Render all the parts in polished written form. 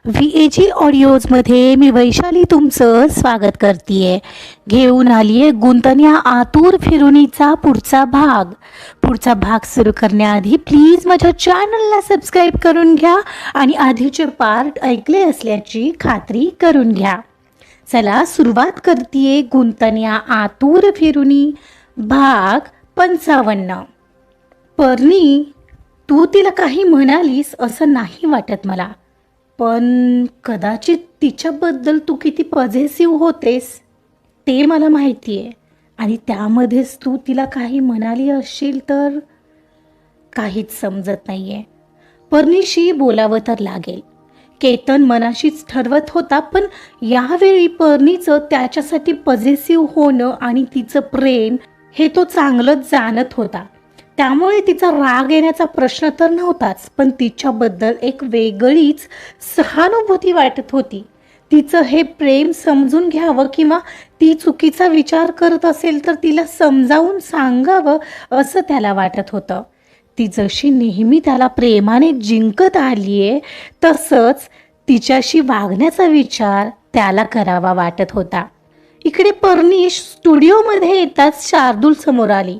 VAG ऑडिओजमध्ये मी वैशाली तुमचं स्वागत करते. घेऊन आली आहे गुंतण्या आतुर फिरुनीचा पुढचा भाग सुरू करण्याआधी प्लीज माझ्या चॅनलला सबस्क्राईब करून घ्या आणि आधीचे पार्ट ऐकले असल्याची खात्री करून घ्या. चला सुरुवात करते गुंतण्या आतुर फिरुनी भाग 55. पर्णी, तू तिला काही म्हणालीस असं नाही वाटत मला, पण कदाचित तिच्याबद्दल तू किती पॉझिटिव्ह होतेस ते मला माहिती आहे. आणि त्यामध्येच तू तिला काही म्हणाली असशील तर काहीच समजत नाही आहे. पर्णीशी बोलावं तर लागेल. केतन मनाशीच ठरवत होता, पण यावेळी पर्णीचं त्याच्यासाठी पॉझिटिव्ह होणं आणि तिचं प्रेम हे तो चांगलंच जाणत होता. त्यामुळे तिचा राग येण्याचा प्रश्न तर नव्हताच, पण तिच्याबद्दल एक वेगळीच सहानुभूती वाटत होती. तिचं हे प्रेम समजून घ्यावं किंवा ती चुकीचा विचार करत असेल तर तिला समजावून सांगावं असं त्याला वाटत होतं. ती जशी नेहमी त्याला प्रेमाने जिंकत आली आहे तसंच तिच्याशी वागण्याचा विचार त्याला करावा वाटत होता. इकडे पर्णी स्टुडिओमध्ये येताच शार्दूल समोर आली.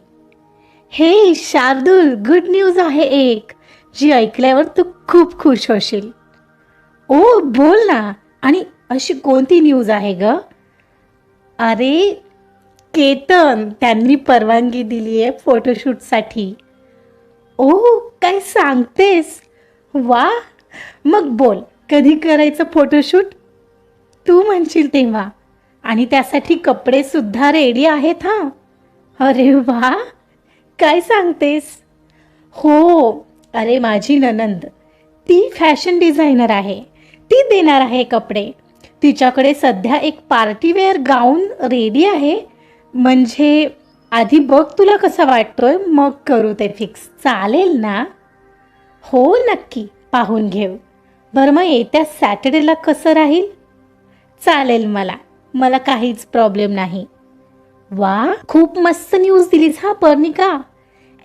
हे शार्दूल, गुड न्यूज आहे एक, जी ऐकल्यावर तू खूप खुश होशील. ओ बोल ना, आणि अशी कोणती न्यूज आहे ग? अरे केतन, त्यांनी परवानगी दिली आहे फोटोशूटसाठी. ओ काय सांगतेस, वा, मग बोल कधी करायचं फोटोशूट? तू म्हणशील तेव्हा. आणि त्यासाठी कपडे सुद्धा रेडी आहेत. हां, अरे वा, काय सांगतेस? हो, अरे माझी ननंद, ती फॅशन डिझायनर आहे, ती देणार आहे कपडे. तिच्याकडे सध्या एक पार्टीवेअर गाऊन रेडी आहे. म्हणजे आधी बघ तुला कसा वाटतोय, मग करू ते फिक्स, चालेल ना? हो नक्की, पाहून घेऊ. बरं मग येत्या सॅटर्डेला कसं राहील? चालेल, मला काहीच प्रॉब्लेम नाही. वा, खूप मस्त न्यूज दिलीस हा पर्णिका,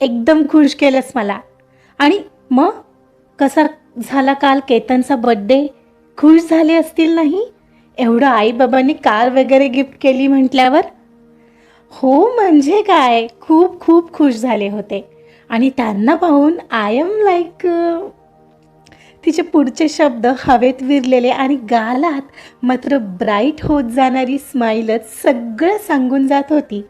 एकदम खुश केलंस मला. आणि मग कसा झाला काल केतनचा बर्थडे? खुश झाले असतील नाही? एवढं आईबाबांनी कार वगैरे गिफ्ट केली म्हटल्यावर? हो म्हणजे काय, खूप खूप खुश झाले होते. आणि त्यांना पाहून आय एम लाईक, तिचे पुढचे शब्द हवेत विरलेले आणि गालात मात्र ब्राईट होत जाणारी स्माईलच सगळं सांगून जात होती.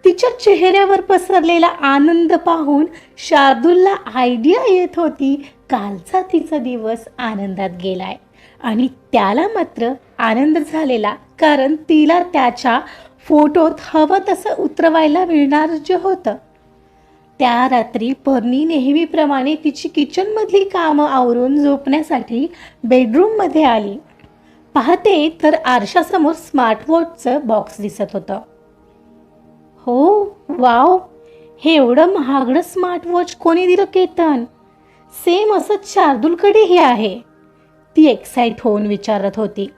तिच्या चेहऱ्यावर पसरलेला आनंद पाहून शार्दूलला आयडिया येत होती कालचा तिचा दिवस आनंदात गेलाय. आणि त्याला मात्र आनंद झालेला, कारण तिला त्याच्या फोटोत हवं तसं उतरवायला मिळणार जे होतं. त्या रात्री पर्णी नेहमीप्रमाणे तिची किचनमधली कामं आवरून झोपण्यासाठी बेडरूममध्ये आली. पाहते तर आरशासमोर स्मार्टवॉचचं बॉक्स दिसत होतं. हो, वाव, हे एवढं महागडं स्मार्टवॉच कोणी दिलं केतन? सेम असंच शार्दूलकडेही आहे, ती एक्साइट होऊन विचारत होती.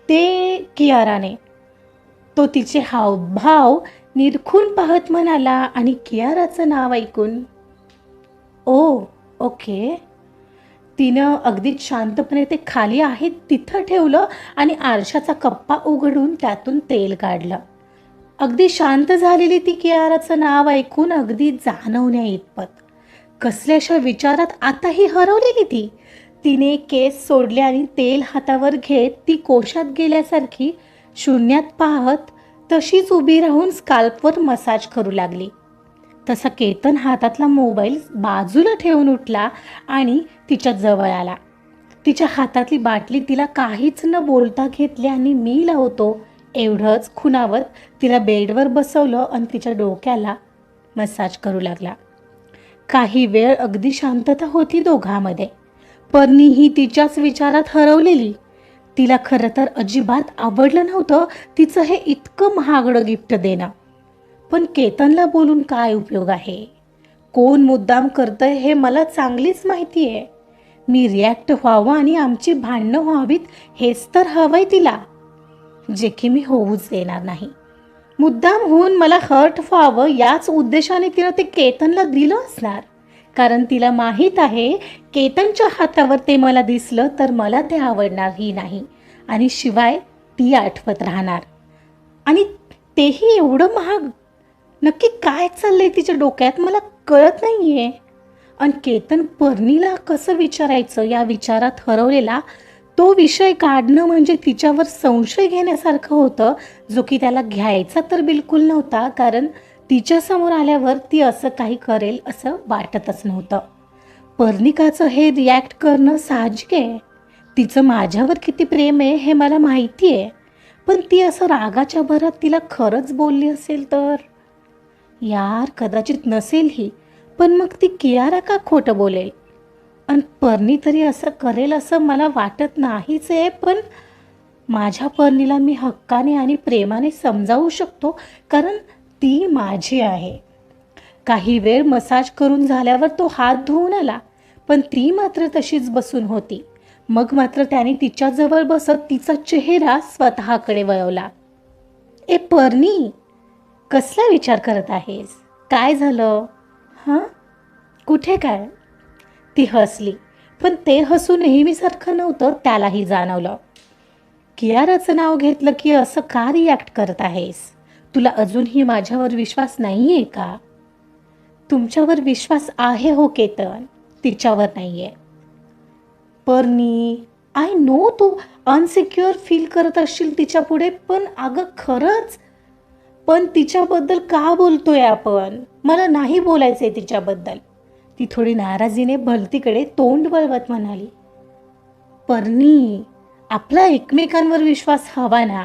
ते कियाराने. तो तिचे हावभाव निरखून पाहत म्हणाला आणि कियाराचं नाव ऐकून, ओ ओके. तिनं अगदीच शांतपणे ते खाली आहे तिथं ठेवलं आणि आरशाचा कप्पा उघडून त्यातून तेल काढलं. अगदी शांत झालेली ती कियाराचं नाव ऐकून अगदी जाणवण्या इतपत कसल्याशा विचारात आताही हरवलेली ती. तिने केस सोडले आणि तेल हातावर घेत ती कोशात गेल्यासारखी शून्यात पाहत तशीच उभी राहून स्काल्पवर मसाज करू लागली. तसा केतन हातातला मोबाईल बाजूला ठेवून उठला आणि तिच्या जवळ आला. तिच्या हातातली बाटली तिला काहीच न बोलता घेतली आणि मी लावतो एवढंच खुणावत तिला बेडवर बसवलं आणि तिच्या डोक्याला मसाज करू लागला. काही वेळ अगदी शांतता होती दोघांमध्ये. पर्णी ही तिच्याच विचारात हरवलेली. तिला खरं तर अजिबात आवडलं नव्हतं तिचं हे इतकं महागडं गिफ्ट देणं. पण केतनला बोलून काय उपयोग आहे? कोण मुद्दाम करतंय हे मला चांगलीच माहिती आहे. मी रिॲक्ट व्हावं आणि आमची भांडणं व्हावीत हेच तर हवंय तिला, जे की मी होऊच देणार नाही. मुद्दाम होऊन मला हर्ट व्हावं याच उद्देशाने तिनं ते केतनला दिलं असणार, कारण तिला माहीत आहे केतनच्या हातावर ते मला दिसलं तर मला ते आवडणारही नाही आणि शिवाय ती आठवत राहणार. आणि तेही एवढं महाग. नक्की काय चाललंय तिच्या डोक्यात मला कळत नाही आहे. आणि केतन पर्णीला कसं विचारायचं या विचारात हरवलेला तो विषय काढणं म्हणजे तिच्यावर संशय घेण्यासारखं होतं, जो की त्याला घ्यायचा तर बिलकुल नव्हता, कारण तिच्यासमोर आल्यावर ती असं काही करेल असं वाटतच नव्हतं. पर्णिकाचं हे रिॲक्ट करणं साहजिक आहे. तिचं माझ्यावर किती प्रेम आहे हे मला माहिती आहे, पण ती असं रागाच्या भरात तिला खरंच बोलली असेल तर? यार कदाचित नसेलही, पण मग ती कियारा का खोटं बोलेल? आणि पर्णी तरी असं करेल असं मला वाटत नाहीच आहे. पण माझ्या पर्णीला मी हक्काने आणि प्रेमाने समजावू शकतो, कारण ती माझी आहे. काही वेळ मसाज करून झाल्यावर तो हात धुवून आला, पण ती मात्र तशीच बसून होती. मग मात्र त्याने तिच्याजवळ बसत तिचा चेहरा स्वतःकडे वळवला. ए पर्णी, कसला विचार करत आहेस? काय झालं? हां, कुठे काय? ती हसली, पण ते हसू नेहमीसारखं नव्हतं, त्यालाही जाणवलं. कियाराचं नाव घेतलं की असं का रिॲक्ट करत आहेस? तुला अजूनही माझ्यावर विश्वास नाही आहे का? तुमच्यावर विश्वास आहे हो केतन, तिच्यावर नाही आहे. पर्णी, आय नो तू अनसिक्युअर फील करत असशील तिच्या पुढे, पण अगं खरंच. पण तिच्याबद्दल का बोलतोय आपण? मला नाही बोलायचंय तिच्याबद्दल. ती थोडी नाराजीने भलतीकडे तोंड वळवत म्हणाली. पर्णी, आपला एकमेकांवर विश्वास हवा ना.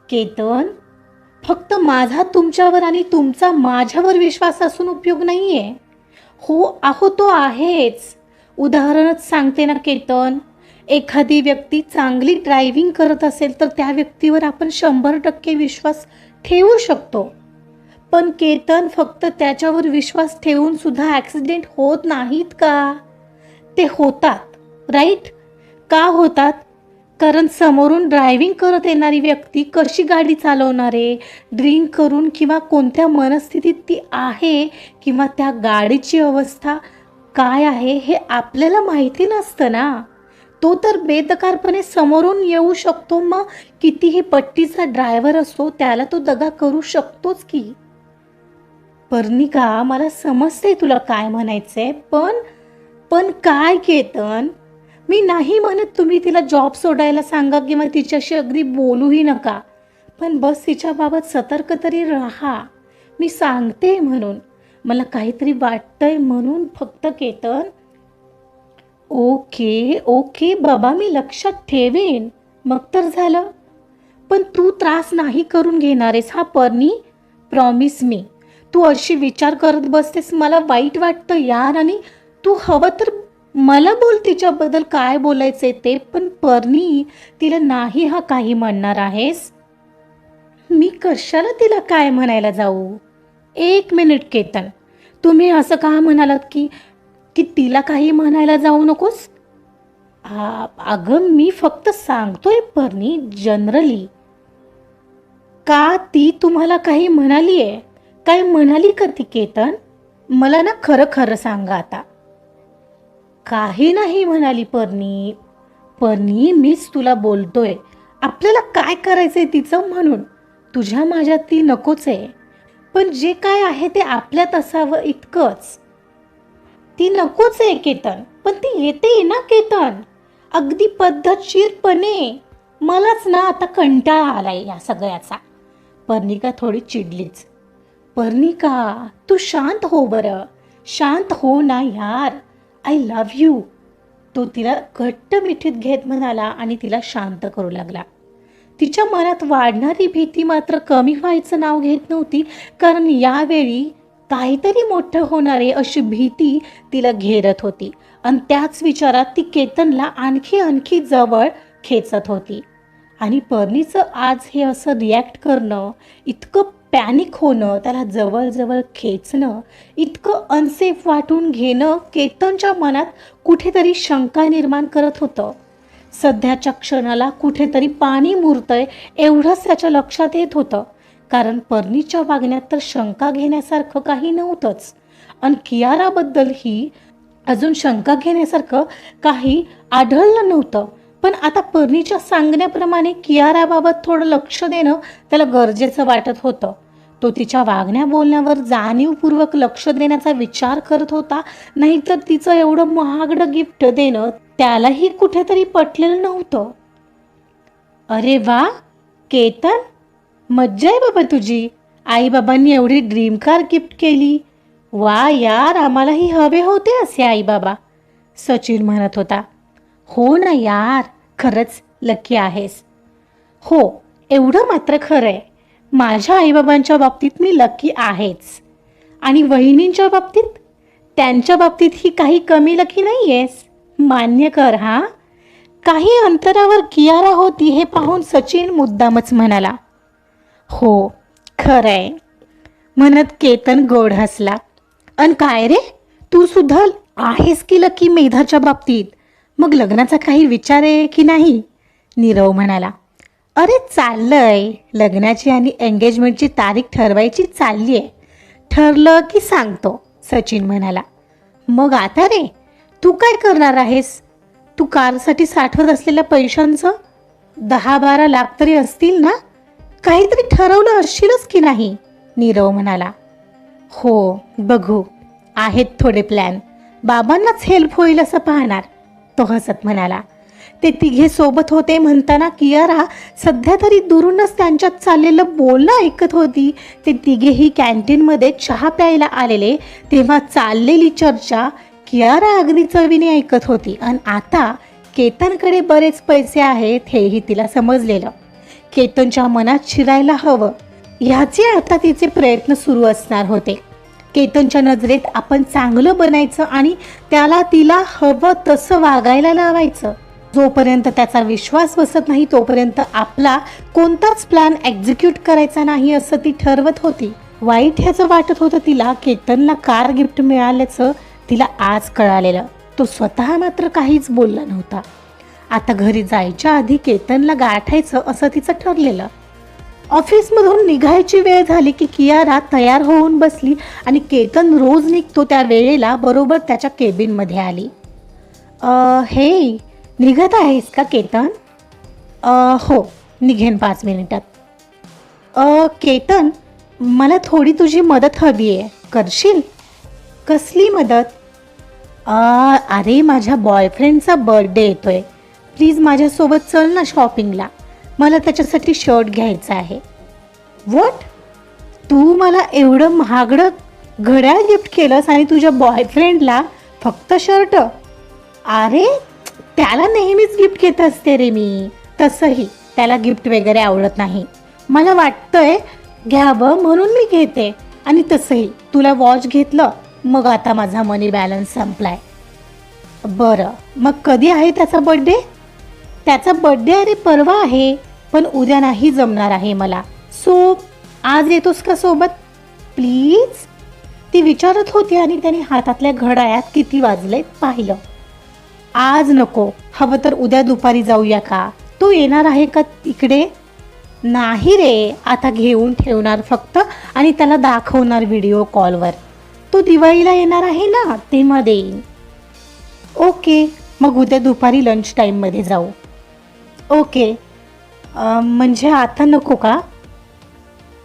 केतन, फक्त माझा तुमच्यावर आणि तुमचा माझ्यावर विश्वास असून उपयोग नाहीये. हो आहो तो आहेच. उदाहरणच सांगते ना केतन, एखादी व्यक्ती चांगली ड्रायव्हिंग करत असेल तर त्या व्यक्तीवर आपण 100% विश्वास ठेवू शकतो. पण केतन, फक्त त्याच्यावर विश्वास ठेवून सुद्धा ॲक्सिडेंट होत नाहीत का? ते होतात, राईट? का होतात? कारण समोरून ड्रायव्हिंग करत येणारी व्यक्ती कशी गाडी चालवणार आहे, ड्रिंक करून किंवा कोणत्या मनस्थितीत ती आहे, किंवा त्या गाडीची अवस्था काय आहे हे आपल्याला माहिती नसतं ना. तो तर बेदकारपणे समोरून येऊ शकतो, मग कितीही पट्टीचा ड्रायव्हर असो त्याला तो दगा करू शकतोच की. पर्णिका, मला समजते तुला काय म्हणायचंय, पण काय केतन? मी नाही म्हणत तुम्ही तिला जॉब सोडायला सांगा किंवा तिच्याशी अगदी बोलूही नका, पण बस तिच्याबाबत सतर्क तरी राहा. मी सांगते म्हणून, मला काहीतरी वाटतंय म्हणून फक्त केतन. ओके ओके बाबा, मी लक्षात ठेवेन, मग तर झालं. पण तू त्रास नाही करून घेणार आहेस हा पर्णी, प्रॉमिस मी. तू अशी विचार करत बसतेस मला वाईट वाटतं यार. आणि तू हवं तर मला बोल तिच्याबद्दल काय बोलायचंय ते, पण पर्णी, तिला नाही हा काही म्हणणार आहेस? मी कशाला तिला काय म्हणायला जाऊ? एक मिनिट केतन, तुम्ही असं का म्हणालात की की तिला काही म्हणायला जाऊ नकोस? अगं मी फक्त सांगतोय पर्णी, जनरली. का ती तुम्हाला काही म्हणाली आहे? काय म्हणाली का ती केतन? मला ना खरं खरं सांगा आता. काही नाही म्हणाली पर्णी. पर्णी, मीच तुला बोलतोय, आपल्याला काय करायचंय तिचं म्हणून. तुझ्या माझ्यात ती नकोच आहे, पण जे काय आहे ते आपल्यात असावं इतकंच. ती नकोच आहे केतन, पण ती येते ना केतन, अगदी पद्धतशीरपणे. मलाच ना आता कंटाळा आलाय या सगळ्याचा. पर्णिका थोडी चिडलीच. पर्णिका, तू शांत हो बरं, शांत हो ना यार. I love you. तो तिला घट्ट मिठीत घेत म्हणाला आणि तिला शांत करू लागला. तिच्या मनात वाढणारी भीती मात्र कमी व्हायचं नाव घेत नव्हती, कारण यावेळी काहीतरी मोठं होणार आहे अशी भीती तिला घेरत होती. आणि त्याच विचारात ती केतनला आणखी जवळ खेचत होती. आणि पर्णीचं आज हे असं रिॲक्ट करणं, इतकं पॅनिक होणं, त्याला जवळ खेचणं, इतकं अनसेफ वाटून घेणं केतनच्या मनात कुठेतरी शंका निर्माण करत होतं. सध्याच्या क्षणाला कुठेतरी पाणी मुरतंय एवढंच त्याच्या लक्षात येत होतं, कारण पर्णीच्या वागण्यात तर शंका घेण्यासारखं काही नव्हतंच. आणि कियाराबद्दलही अजून शंका घेण्यासारखं काही आढळलं नव्हतं. पण आता पर्णीच्या सांगण्याप्रमाणे कियाराबाबत थोडं लक्ष देणं त्याला गरजेचं वाटत होतं. तो तिच्या वागण्या बोलण्यावर जाणीवपूर्वक लक्ष देण्याचा विचार करत होता. नाहीतर तिचं एवढं महागडं गिफ्ट देणं त्यालाही कुठेतरी पटलेलं नव्हतं. अरे वा केतन, मज्जा आहे बाबा तुझी. आईबाबांनी एवढी ड्रीम कार गिफ्ट केली. वा यार, आम्हालाही हवे होते असे आईबाबा, सचिन म्हणत होता. हो ना यार, खरंच लकी आहेस. हो, एवढं मात्र खरं आहे. माझ्या आईबाबांच्या बाबतीत मी लकी आहेच. आणि वहिनींच्या बाबतीत, त्यांच्या बाबतीत ही काही कमी लकी नाही आहेस. मान्य कर हां. काही अंतरावर कियारा होती हे पाहून सचिन मुद्दामच म्हणाला. हो खरंय, म्हणत केतन गोड हसला. अन काय रे, तू सुद्धा आहेस की लकी मेधाच्या बाबतीत? मग लग्नाचा काही विचार आहे की नाही? नीरव म्हणाला. अरे चाललंय, लग्नाची आणि एंगेजमेंटची तारीख ठरवायची चालली आहे. ठरलं की सांगतो, सचिन म्हणाला. मग आता रे, तू काय करणार आहेस? तू कारसाठी साठवत असलेल्या पैशांचं 10-12 लाख तरी असतील ना? काहीतरी ठरवलं असशीलच की नाही? नीरव म्हणाला. हो बघू, आहेत थोडे प्लॅन. बाबांनाच हेल्प होईल असं पाहणार, तो हसत म्हणाला. ते तिघे सोबत होते म्हणताना कियारा सध्या तरी दुरूनच त्यांच्यात चाललेलं बोलणं ऐकत होती. ते तिघेही कॅन्टीनमध्ये चहा प्यायला आलेले तेव्हा चाललेली चर्चा कियारा अगदी चवीने ऐकत होती. आणि आता केतनकडे बरेच पैसे आहेत हेही तिला समजलेलं. केतनच्या मनात शिरायला हवं ह्याचे आता तिचे प्रयत्न सुरू असणार होते. केतनच्या नजरेत आपण चांगलं बनायचं आणि त्याला तिला हवं तसं वागायला लावायचं. जोपर्यंत त्याचा विश्वास बसत नाही तोपर्यंत आपला कोणताच प्लॅन एक्झिक्यूट करायचा नाही असं ती ठरवत होती. वाईट ह्याचं वाटत होतं तिला. केतनला कार गिफ्ट मिळाल्याचं तिला आज कळालेलं. तो स्वतः मात्र काहीच बोलला नव्हता. आता घरी जायच्या आधी केतनला गाठायचं असं तिचं ठरलेलं. ऑफिसमधून निघायची वेळ झाली की कियारा तयार होऊन बसली आणि केतन रोज निघतो त्या वेळेला बरोबर त्याच्या केबिनमध्ये आली. हे निघत आहेस का केतन? हो, निघेन 5 मिनिटात. केतन, मला थोडी तुझी मदत हवी आहे, करशील? कसली मदत? अरे माझ्या बॉयफ्रेंडचा बर्थडे येतोय. प्लीज माझ्यासोबत चल ना शॉपिंगला. मला त्याच्यासाठी शर्ट घ्यायचा आहे. व्हॉट? तू मला एवढं महागडं घड्याळ गिफ्ट केलंस आणि तुझ्या बॉयफ्रेंडला फक्त शर्ट? अरे त्याला नेहमीच गिफ्ट घेत असते रे मी. तसंही त्याला गिफ्ट वगैरे आवडत नाही. मला वाटतंय घ्यावं म्हणून मी घेते. आणि तसंही तुला वॉच घेतलं, मग आता माझा मनी बॅलन्स संपलाय. बरं, मग कधी आहे त्याचा बर्थडे? त्याचा बर्थडे अरे परवा आहे, पण उद्या नाही जमणार आहे मला. सो आज येतोस का सोबत प्लीज? ती विचारत होती आणि त्याने हातातल्या घड्याळात किती वाजले पाहिलं. आज नको, हवं तर उद्या दुपारी जाऊया का? तो येणार आहे का इकडे? नाही रे, आता घेऊन ठेवणार फक्त आणि त्याला दाखवणार व्हिडिओ कॉलवर. तो दिवाळीला येणार आहे ना, तेव्हा देईन. ओके, मग उद्या दुपारी लंच टाईममध्ये जाऊ. ओके, म्हणजे आता नको का?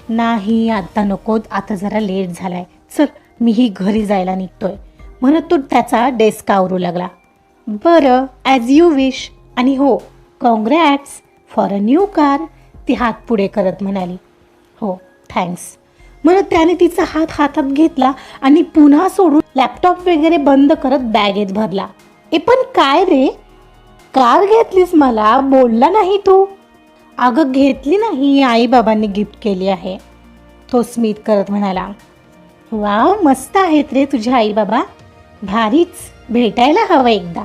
नाही आता नको, आता जरा लेट झालाय. चल मीही घरी जायला निघतोय, म्हणत तो त्याचा डेस्क आवरू लागला. बरं, ॲज यू विश. आणि हो, congrats for a new car, ती हात पुढे करत म्हणाली. हो थँक्स, म्हणत त्याने तिचा हात हातात घेतला आणि पुन्हा सोडून लॅपटॉप वगैरे बंद करत बॅगेत भरला. पण काय रे, कार घेतलीस मला बोलला नाही तू? अगं घेतली नाही, आईबाबांनी गिफ्ट केली आहे, तो स्मित करत म्हणाला. वाव, मस्त आहेत रे तुझे आईबाबा, भारीच, भेटायला हवं एकदा.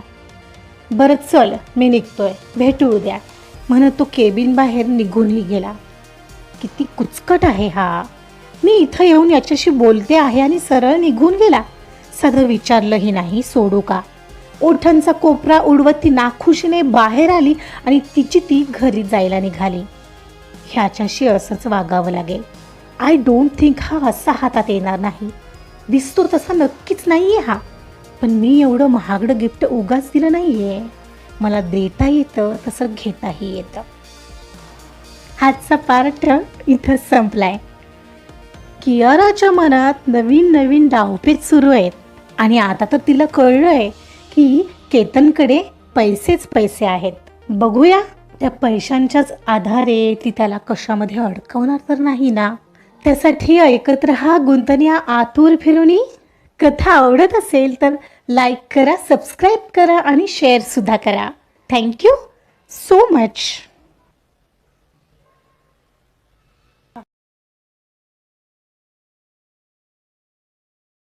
बरं चल, मी निघतोय, भेटू उद्या, म्हणत तो केबिन बाहेर निघूनही गेला. किती कुचकट आहे हा. मी इथं येऊन याच्याशी बोलते आहे आणि सरळ निघून गेला. साधं विचारलंही नाही सोडू का? ओठांचा कोपरा उडवत ती नाखुशीने बाहेर आली आणि तिची ती घरी जायला निघाली. ह्याच्याशी असंच वागावं लागेल. आय डोंट थिंक हा असा हातात येणार नाही. दिसतो तसा नक्कीच नाही आहे हा, पण मी एवढं महागडं गिफ्ट उगाच दिलं नाही आहे. मला देता येतं तसं घेताही येतं. आजचा पार्ट इथं संपलाय. कियाराच्या मनात नवीन नवीन डावपेच सुरू आहेत आणि आता तर तिला कळलंय की केतनकडे पैसेच पैसे आहेत. बघूया त्या पैशांच्याच आधारे ती त्याला कशामध्ये अडकवणार तर नाही ना. त्यासाठी ऐकत रहा गुंतनिया आतुर फिरुनी. कथा आवडत असेल तर लाईक करा, सबस्क्राईब करा आणि शेअर सुद्धा करा. Thank you so much.